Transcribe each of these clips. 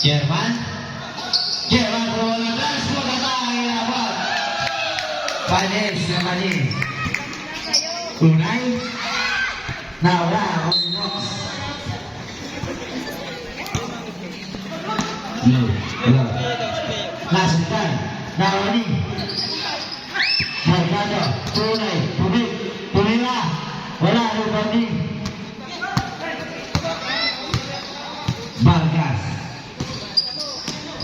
Jerman. Jerman bola das bola tayo dapat. Panis na Panis. Unay. Nawala on box. Hello. Nasukan. Nawani. Mercado. Unay. Pumik. Pumila. Wala Rubani. Vargas.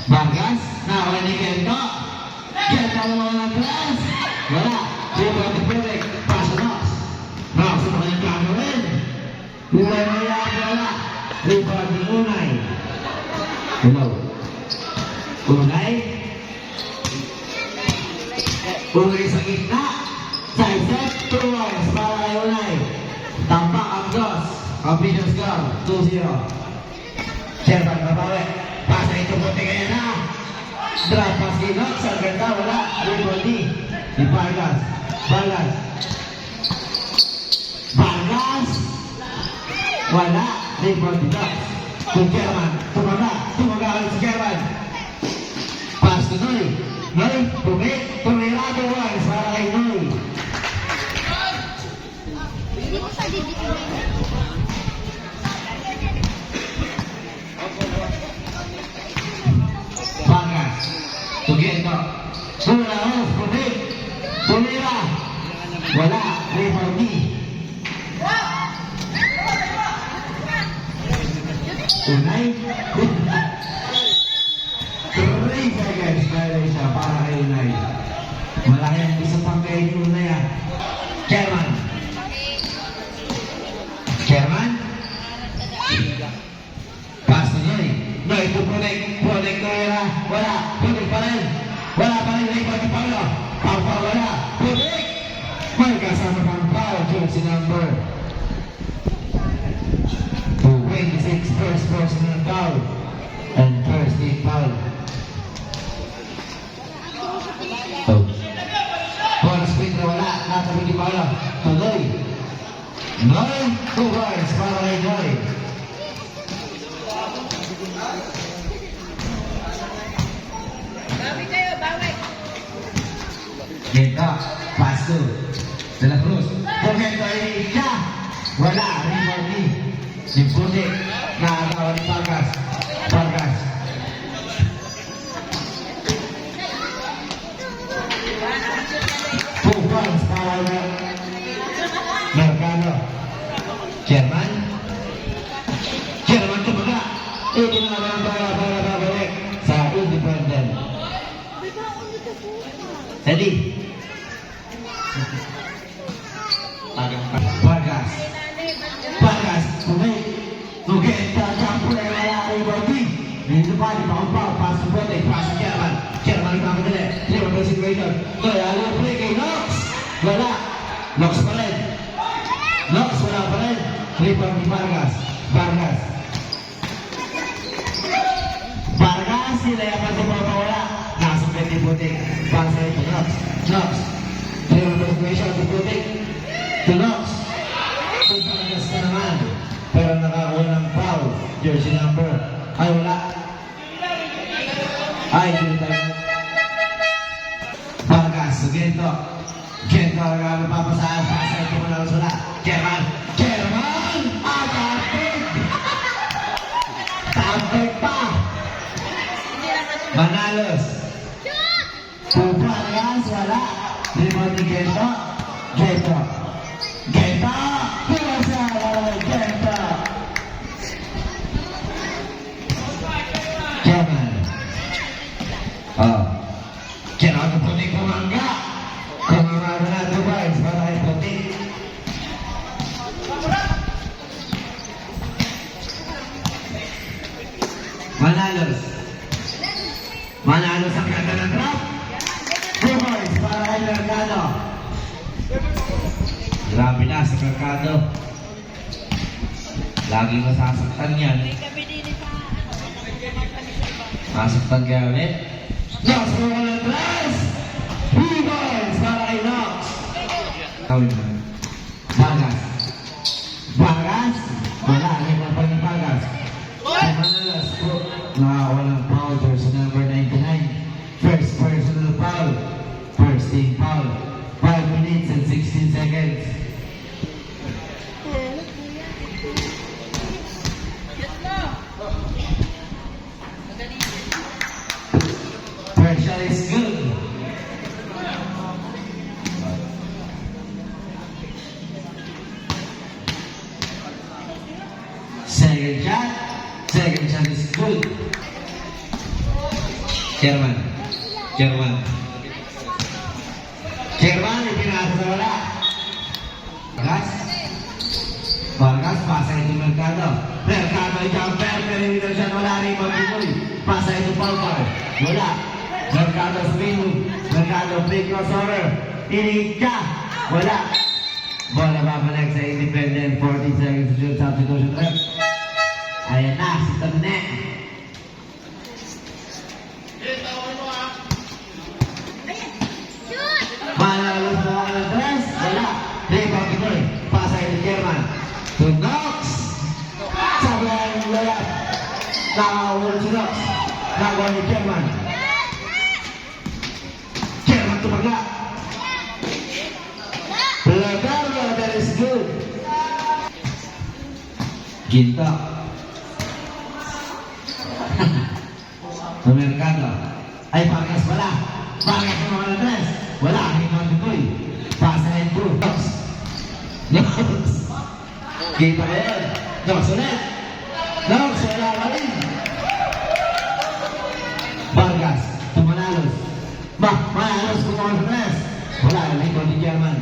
Vargas. Nawani Gento. Gento mga class. Wala. Rebound perfect. Pass Nox. Nox sa kanyang gagawin. Ulay na yan. Wala. Rebound ni Unay. Hello. Unay. Unay sa gitna. Side set. 2 points para kay Unay. Tampak ang dos. Confidence score. 2-0. Sherman babawi. Pasa ito puti kaya na. Drop pass kay Nox. Ang ganda. Wala. Rebound ni Vargas. Vargas. Vargas. Wala. Rebound ni Nox. Kung Sherman. Tumaga. Tumaga ulit si Sherman. Pass to Noy. Noy. Pumik. Pumirado once para kay Noy. Vargas. Tugento. Sula off. Pumik. Pumira. Wala. Rebound ni Unay. 3 seconds dahil siya para kay Unay. Malaki ang isa pang kay Unay ah. Sherman. Sherman. Pass to Noy. Noy to protect. Protect Noyera. Wala. Protect pa rin. Wala pa rin. Rebound ni Paulo. Paulo wala. Protect. May kasama pang foul. Jersey number 26. First personal foul. And first team foul. Oh. Ball spin na wala. Natabi ni Paulo. Tuloy. Noy. 2 points para kay Noy. Bawi kayo, bawi. Genta. Pass to De La Cruz. Pugento ay siya. Wala. Rebound ni Simputi. Nakagawa ni Vargas. Vargas. Two points para Mercado. Sherman. Sherman tumaga. Ini naman para babalik sa Independent. Jadi Vargas. Vargas. Kumay. Tugenta. Campur ay wala kay Bobby. Dito pa. Di pa. Pass to Bote. Pass to Sherman. Sherman ipapagdali. Lima pa situation. Toy. Aliyo play kay Nox. Wala. Nox pa rin. Nox wala pa rin. Rebound ni Vargas. Vargas. Vargas. Sila yung pagkababa wala. Nasa pwede Bote. Pass to Nox. Nox. Lima pa situation to Bote. To Nox. Vargas na naman. Pero nakakuha ng foul. Jersey number. Ay, wala. Ay, hindi tayo. Vargas. Gento. Gento. Napapasahan. Pasay. Pumalas wala. Sherman. Sherman. Tapik. Tapik pa. Manalos. Vargas. Wala. Rebound ni Gento. Gento. Gento. Pumasa. Gento. Sherman. Oh. Sherman ke Putik Kumangga. Kumangga na 2 points para kay Putik. Manalos. Manalos ang ganda ng drop. 2 points para kay Mercado. Grabe na sa Mercado. Lagi masasaktan yan. Kami din sa Masaktan kaya ulit. Nox for one plus. 3 points para kay Nox. Vargas. Vargas. Wala. Hindi pa rin Vargas. Manalas. Nakakuha ng foul, jersey number 99. First personal foul. First team foul. 5 minutes and 16 seconds. First shot is good. Second shot. Second shot is good. Chairman. Chairman, ipinasa sa wala. Vargas, pasa ito Mercado. Mercado ay jumper, pero hindi na siya wala rin mag-ikoy. Pasa ito Palpar. Wala. Mercado spin. Mercado free crossover. Inigit ka. Wala. Bola babalik sa independent. 40 seconds to shoot. Substitution rep. Ayan na, si Tane. Manalo sa mga ng tres. Wala. Rebound ito. Pasa ito German. To Knox. Sabihan yung layap. Nakawal si Knox. Nagawa ni German. German tumaga. Lagardo, that is good. Ginto. Mercado. Ay, Vargas wala. Vargas ng mga ng tres. Wala. Rebound ito. Pasa ito. Knox. Kita ba yan? Knox ulit. Knox, wala pa rin. Vargas, Manalos. Manalos kumuha sa tres. Wala, ito ni German.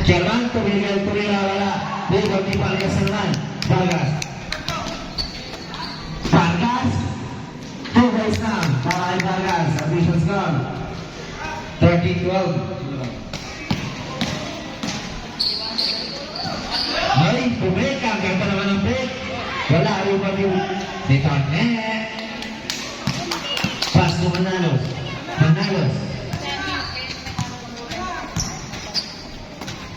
German, tumigil, wala. Dito ni Vargas naman. Vargas. 2 points na. Para kay Vargas. Addition score. 13-12. Ay, break. Ang ganda naman ng break. Wala rin pa yung Tane. Pass to Manalos.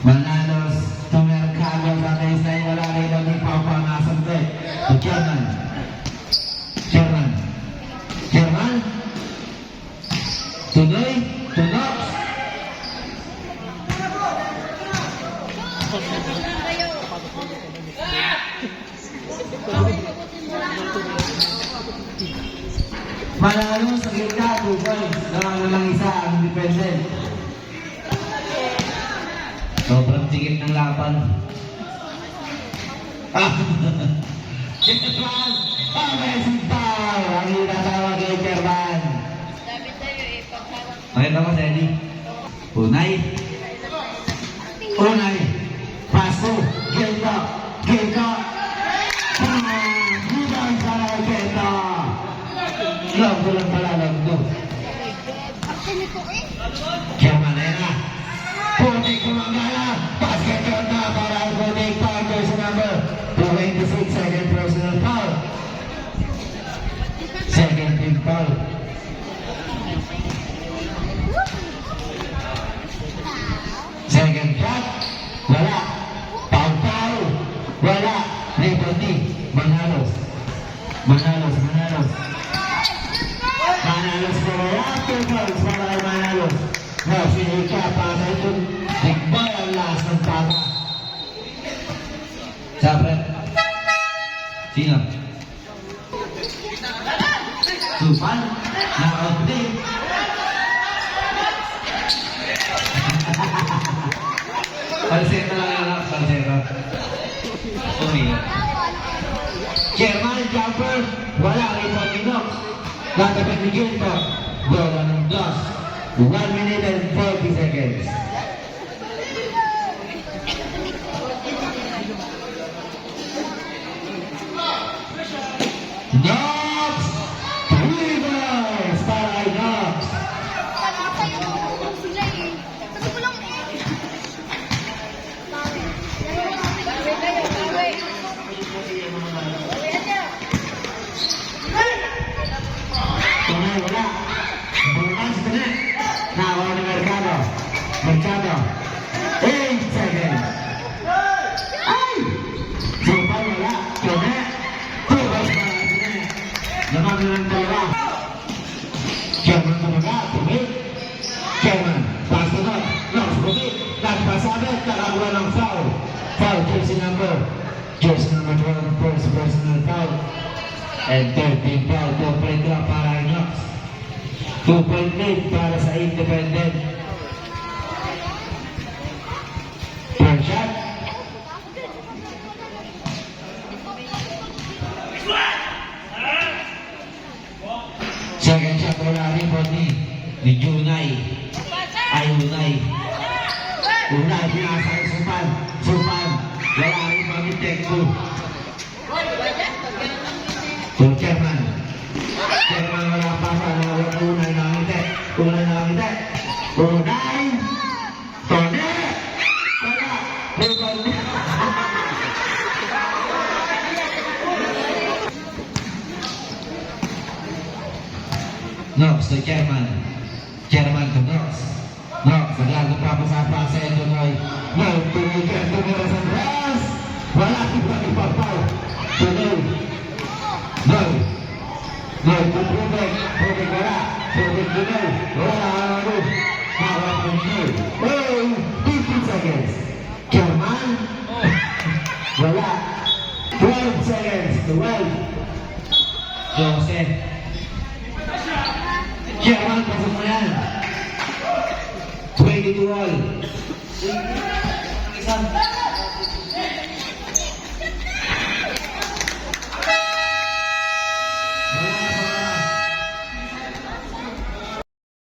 Manalos to Mercado. Sa baseline, wala rin pa yung papangasang break. To German. Tuloy. To Knox. Manalo sa gitna, 2 points. Lang isa ang independent. Sobrang tigit ng laban. German! Amazing foul! Ang inatawag kay German. Makita mo, Sedi? Unay. Paso. Gento. Rebound para kay Gento. Love lang pala, love. German na yan. Putik kumangala. Basket yun na para ang Putik foul person number 26. Second personal foul. Second team foul. Second shot. Wala. Pau. Wala. Liberty. Manalos na wala. 2 points para kay Manalos. No, sinika para sa itong Digbay ang last ng tata. Sabret. Sino? Supan. Knock-out din. Palseta lang yung anak. Palseta. German jumper. Wala rin po ni Knox. Natapit ni Gilto. Bola ng Dos. 1 minute and 40 seconds. Knox! 3 balls para kay Knox. Tunay, wala. Bukas ka na. Nakawa ni Mercado. 8 seconds. Ay! Supan, wala. ng dalawa. Chairman talaga, tumit. Chairman, pass to not. Knocks tumit. Nagpasabit, nakakuha ng foul. Foul, jersey number 12, first personal foul. And 13 foul, 2-point drop para kay Knocks. 2-point lead para sa Independent. First shot. Second shot, wala rin po ni Junay. Ay, Unay. Unay, pinasa kay Supan. Supan. Wala rin po ni Tekbo. So, Chairman. Chairman, wala pa sa Unay nakangiti. Unay nakangiti. Unay! Tone! Wala! Tone! Knocks to Chairman. Chairman to Knocks. Knocks, naglago pa po sa pasa ito Noy. Noy, tumigil sa brass. Wala kita ipapaw. So Noy. Noy. Noy, tutubig. Tubig wala. Tubig to Noy. Wala ano. Mawala po Noy. Oh, 15 seconds. Chairman. Wala. 12 seconds. 12. Joseph. Chairman, pasok mo yan. 20 to all.